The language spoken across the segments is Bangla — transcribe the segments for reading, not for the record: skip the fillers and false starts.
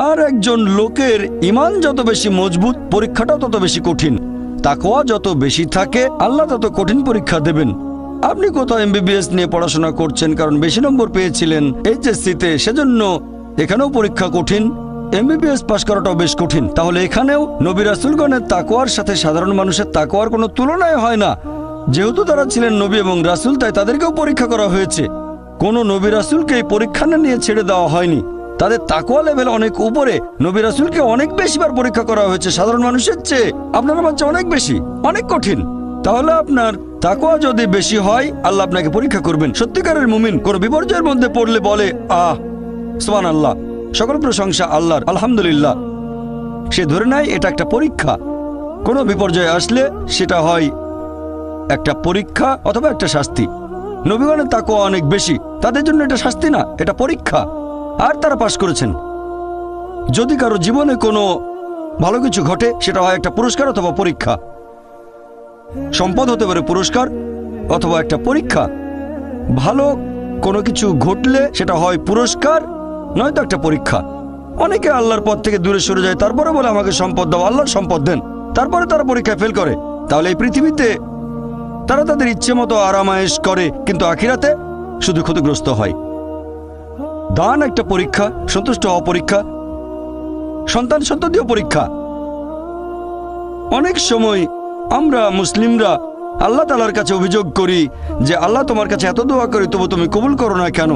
আর একজন লোকের ঈমান যত বেশি মজবুত, পরীক্ষাটাও তত বেশি কঠিন। তাকওয়া যত বেশি থাকে, আল্লাহ তত কঠিন পরীক্ষা দেবেন। আপনি কোথাও এমবিবিএস নিয়ে পড়াশোনা করছেন কারণ বেশি নম্বর পেয়েছিলেন এইচএসসিতে, সেজন্য এখানেও পরীক্ষা কঠিন। এমবিবিএস পাশ করাটাও বেশ কঠিন। তাহলে এখানেও নবী রাসূলগণের তাকওয়ার সাথে সাধারণ মানুষের তাকওয়ার কোনো তুলনায় হয় না। যেহেতু তারা ছিলেন নবী এবং রাসূল, তাই তাদেরকেও পরীক্ষা করা হয়েছে। কোনো নবী রাসূলকে এই পরীক্ষা না নিয়ে ছেড়ে দেওয়া হয়নি। তাদের তাকওয়া লেভেল অনেক উপরে। নবী রাসূলকে অনেক বেশিবার পরীক্ষা করা হয়েছে সাধারণ মানুষের চেয়ে। আপনার বাচ্চা অনেক বেশি, অনেক কঠিন। তাহলে আপনার তাকওয়া যদি বেশি হয়, আল্লাহ আপনাকে পরীক্ষা করবেন। সত্যিকারের মুমিন কোনো বিপর্যয়ের মধ্যে পড়লে বলে, সুবহানাল্লাহ, সকল প্রশংসা আল্লাহর, আলহামদুলিল্লাহ। সে ধরে নেয় এটা একটা পরীক্ষা। কোনো বিপর্যয় আসলে সেটা হয় একটা পরীক্ষা অথবা একটা শাস্তি। নবীগণের তাকওয়া অনেক বেশি, তাদের জন্য এটা শাস্তি না, এটা পরীক্ষা। আর তারা পাশ করেছেন। যদি কারো জীবনে কোনো ভালো কিছু ঘটে, সেটা হয় একটা পুরস্কার অথবা পরীক্ষা। সম্পদ হতে পারে পুরস্কার অথবা একটা পরীক্ষা। ভালো কোনো কিছু ঘটলে সেটা হয় পুরস্কার, নয়তো একটা পরীক্ষা। অনেকে আল্লাহর পথ থেকে দূরে সরে যায়, তারপরে বলে আমাকে সম্পদ দাও, আল্লাহর সম্পদ দেন। তারপরে তারা পরীক্ষায় ফেল করে। তাহলে এই পৃথিবীতে তারা তাদের ইচ্ছে মতো আরামায়েশ করে, কিন্তু আখিরাতে শুধু ক্ষতিগ্রস্ত হয়। দান একটা পরীক্ষা, সন্তুষ্ট হওয়া পরীক্ষা, সন্তান সন্ততিও পরীক্ষা। অনেক সময় আমরা মুসলিমরা আল্লাহ তাআলার কাছে অভিযোগ করি যে আল্লাহ, তোমার কাছে এত দোয়া করি তবু তুমি কবুল করো না কেন?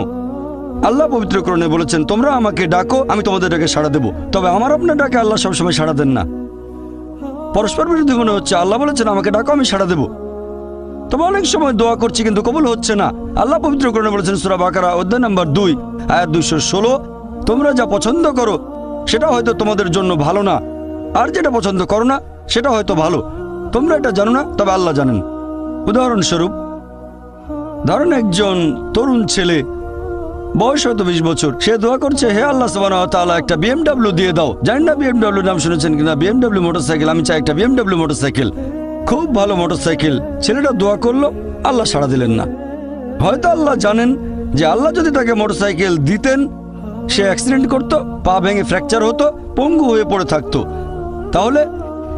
আল্লাহ পবিত্র কোরআনে বলেছেন, তোমরা আমাকে ডাকো, আমি তোমাদের ডাকে সাড়া দেব। তবে আমার আপনার ডাকে আল্লাহ সবসময় সাড়া দেন না। পরস্পর বিরোধী মনে হচ্ছে। আল্লাহ বলেছেন আমাকে ডাকো, আমি সাড়া দেব। তবে অনেক সময় দোয়া করছি কিন্তু কবুল হচ্ছে না। আল্লাহ পবিত্র কোরআনে বলেছেন সূরা বাকারা অধ্যায় নম্বর 2 আয়াত 216, তোমরা যা পছন্দ করো সেটা হয়তো তোমাদের জন্য ভালো না, আর যেটা পছন্দ করো না সেটা হয়তো ভালো। তোমরা এটা জানো না, তবে আল্লাহ জানেন। উদাহরণস্বরূপ ধরেন একজন তরুণ ছেলে, বয়স হয়তো 20 বছর, সে দোয়া করছে, হে আল্লাহ সুবহানাহু ওয়া তাআলা, একটা বিএমডব্লিউ দিয়ে দাও। জানেন না বিএমডব্লিউ নাম শুনেছেন কিনা? BMW motorcycle. আমি চাই একটা বিএমডব্লিউ মোটরসাইকেল, খুব ভালো মোটরসাইকেল। ছেলেটা দোয়া করলো, আল্লাহ সাড়া দিলেন না। হয়তো আল্লাহ জানেন যে আল্লাহ যদি তাকে মোটরসাইকেল দিতেন, সে অ্যাক্সিডেন্ট করতো, পা ভেঙে ফ্র্যাকচার হতো, পঙ্গু হয়ে পড়ে থাকতো। তাহলে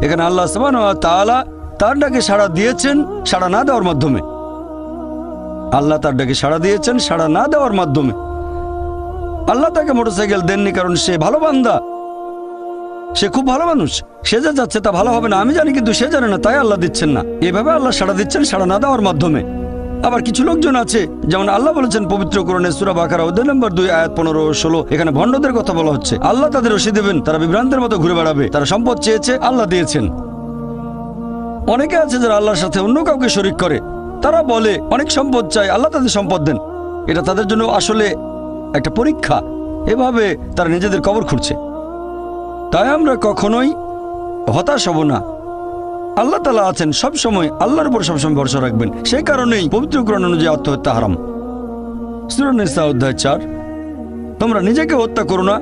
এখানে আল্লাহ সুবহানাহু ওয়া তাআলা তার ডাকে সাড়া দিয়েছেন সাড়া না দেওয়ার মাধ্যমে। আল্লাহ তার ডাকে সাড়া দিয়েছেন সাড়া না দেওয়ার মাধ্যমে। আল্লাহ তাকে মোটরসাইকেল দেননি কারণ সে ভালো বান্দা, সে খুব ভালো মানুষ, সে যা যাচ্ছে তা ভালো হবে না আমি জানি, কিন্তু সে জানে না, তাই আল্লাহ দিচ্ছেন না। এভাবে আল্লাহ সাড়া দিচ্ছেন সাড়া না দেওয়ার মাধ্যমে। আবার কিছু লোকজন আছে, যেমন আল্লাহ বলেছেন পবিত্র কোরআনে সূরা বাকারা অধ্যায় নম্বর 2 আয়াত 15-16, এখানে ভণ্ডদের কথা বলা হচ্ছে। আল্লাহ তাদের রশি দেবেন, তারা বিভ্রান্তের মতো ঘুরে বেড়াবে। তারা সম্পদ চেয়েছে, আল্লাহ দিয়েছেন। অনেকে আছে যারা আল্লাহর সাথে অন্য কাউকে শরীক করে। তারা বলে অনেক সম্পদ চাই, আল্লাহ তাদের সম্পদ দেন। এটা তাদের জন্য আসলে একটা পরীক্ষা। এভাবে তারা নিজেদের কবর খুঁড়ছে। তাই আমরা কখনোই হতাশ হব না। আল্লাহ তাআলা আছেন সব সময়, আল্লাহর উপর সবসময় ভরসা রাখবেন। সেই কারণেই পবিত্র কোরআন অনুযায়ী আত্মহত্যা হারাম। সূরা নিসা অধ্যায় 4, তোমরা নিজেকে হত্যা করো না,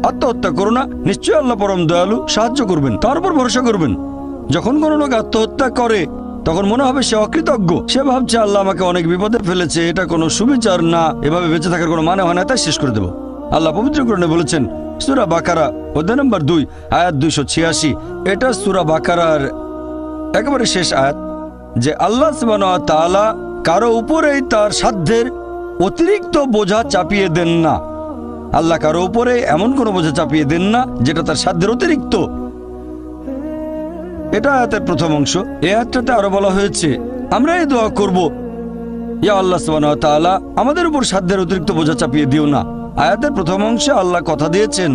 আত্মহত্যা করো না, নিশ্চয়ই আল্লাহ পরম দয়ালু, সাহায্য করবেন, তার উপর ভরসা করবেন। যখন কোনো লোক আত্মহত্যা করে তখন মনে হবে সে অকৃতজ্ঞ। সে ভাবছে আল্লাহ আমাকে অনেক বিপদে ফেলেছে, এটা কোনো সুবিচার না, এভাবে বেঁচে থাকার কোনো মানে হয় না, তাই শেষ করে দেব। আল্লাহ পবিত্র কোরআনে বলেছেন সূরা বাকারা অধ্যায় নম্বর 2 আয়াত 286, এটা সূরা বাকারার একেবারে শেষ আয়াত, যে আল্লাহ সুবহানাহু ওয়া তাআলা কারো উপরেই তার সাধ্যের অতিরিক্ত বোঝা চাপিয়ে দেন না। আল্লাহ কারো উপরে এমন কোনো বোঝা চাপিয়ে দেন না যেটা তার সাধ্যের অতিরিক্ত। এটা আয়াতের প্রথম অংশ। এই আয়াতটাতে আরো বলা হয়েছে আমরা এই দোয়া করব, ইয়া আল্লাহ সুবহানাহু ওয়া তাআলা, আমাদের উপর সাধ্যের অতিরিক্ত বোঝা চাপিয়ে দিও না। আয়াতের প্রথম অংশে আল্লাহ কথা দিয়েছেন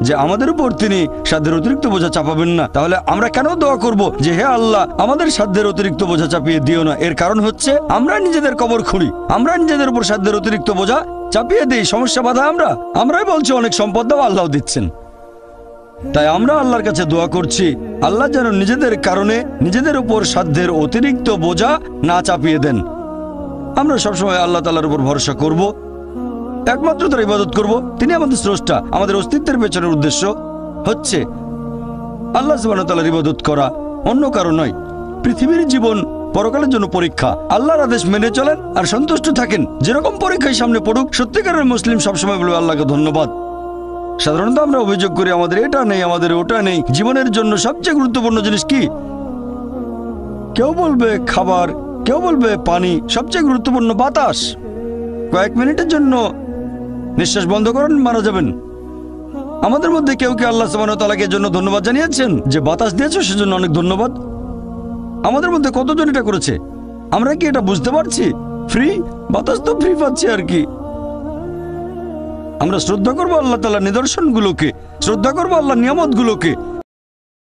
যে আমাদের উপর তিনি সাধ্যের অতিরিক্ত বোঝা চাপাবেন না। তাহলে আমরা কেন দোয়া করব যে হে আল্লাহ আমাদের সাধ্যের অতিরিক্ত বোঝা চাপিয়ে দিও না? এর কারণ হচ্ছে আমরা নিজেদের কবর খুঁড়ি, আমরা নিজেদের উপর সাধ্যের অতিরিক্ত বোঝা চাপিয়ে দিই, সমস্যা বাধা আমরাই বলছি অনেক সম্পদ দাও, আল্লাহ দিচ্ছেন। তাই আমরা আল্লাহর কাছে দোয়া করছি আল্লাহ যেন নিজেদের কারণে নিজেদের উপর সাধ্যের অতিরিক্ত বোঝা না চাপিয়ে দেন। আমরা সবসময় আল্লাহ তাআলার উপর ভরসা করব, একমাত্র তার ইবাদত করব। তিনি আমাদের স্রষ্টা, আমাদের অস্তিত্বের পেছনের উদ্দেশ্য হচ্ছে আল্লাহ সুবহানাহু ওয়া তাআলার ইবাদত করা, অন্য কারো নয়। পৃথিবীর জীবন পরকালের জন্য পরীক্ষা। আল্লাহর আদেশ মেনে চলেন আর সন্তুষ্ট থাকেন। যেরকম পরীক্ষায় সামনে পড়ুক, সত্যিকারের মুসলিম সবসময় বলবে আল্লাহকে ধন্যবাদ, সাধারণত আমরা অভিযোগ করি আমাদের এটা নেই, আমাদের ওটা নেই। জীবনের জন্য সবচেয়ে গুরুত্বপূর্ণ জিনিস কি? কেউ বলবে খাবার, কেউ বলবে পানি, সবচেয়ে গুরুত্বপূর্ণ বাতাস। কয়েক মিনিটের জন্য নিঃশ্বাস বন্ধ করেন, মারা যাবেন। আমাদের মধ্যে কেউ কি আল্লাহ সুবহানাহু ওয়া তাআলাকে এর জন্য ধন্যবাদ জানিয়েছেন যে বাতাস দিয়েছো সেজন্য অনেক ধন্যবাদ? আমাদের মধ্যে কতজন এটা করেছে? আমরা কি এটা বুঝতে পারছি? ফ্রি বাতাস তো ফ্রি পাচ্ছি আর কি। আমরা শ্রদ্ধা করবো আল্লাহ তাআলার নিদর্শনগুলোকে, শ্রদ্ধা করবো আল্লাহর নিয়ামতগুলোকে,